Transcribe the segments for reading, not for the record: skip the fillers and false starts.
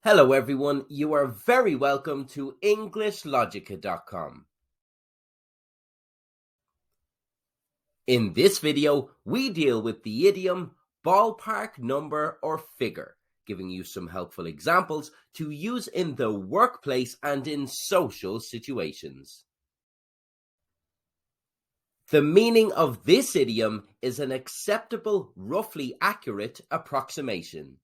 Hello everyone, you are very welcome to EnglishLogica.com. In this video, we deal with the idiom ballpark number or figure, giving you some helpful examples to use in the workplace and in social situations. The meaning of this idiom is an acceptable, roughly accurate approximation.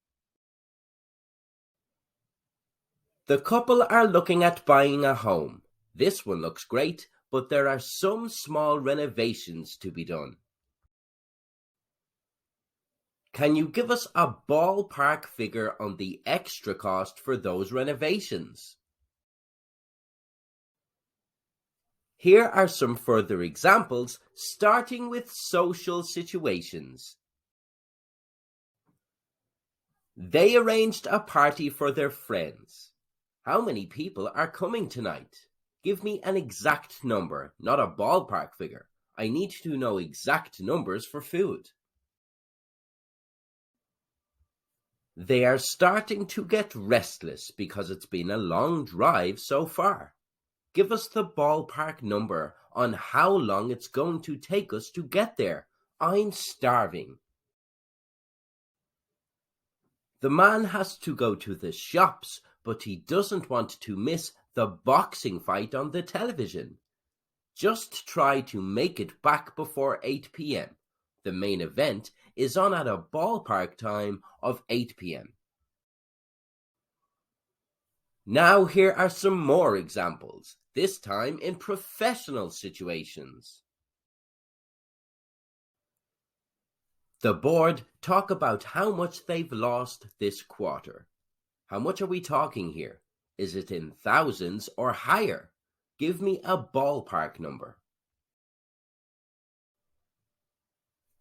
The couple are looking at buying a home. This one looks great, but there are some small renovations to be done. Can you give us a ballpark figure on the extra cost for those renovations? Here are some further examples, starting with social situations. They arranged a party for their friends. How many people are coming tonight? Give me an exact number, not a ballpark figure. I need to know exact numbers for food. They are starting to get restless because it's been a long drive so far. Give us the ballpark number on how long it's going to take us to get there. I'm starving. The man has to go to the shops, but he doesn't want to miss the boxing fight on the television. Just try to make it back before 8 p.m. The main event is on at a ballpark time of 8 p.m. Now here are some more examples, this time in professional situations. The board talk about how much they've lost this quarter. How much are we talking here? Is it in thousands or higher? Give me a ballpark number.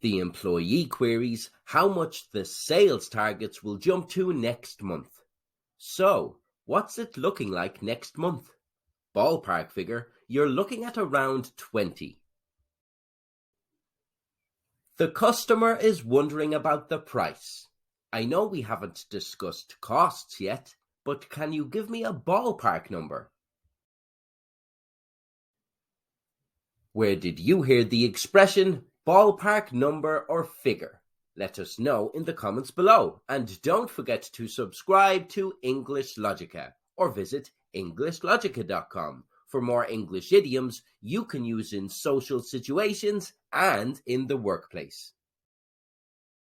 The employee queries how much the sales targets will jump to next month. So, what's it looking like next month? Ballpark figure, you're looking at around 20. The customer is wondering about the price. I know we haven't discussed costs yet, but can you give me a ballpark number? Where did you hear the expression ballpark number or figure? Let us know in the comments below, and don't forget to subscribe to EnglishLogica or visit EnglishLogica.com for more English idioms you can use in social situations and in the workplace.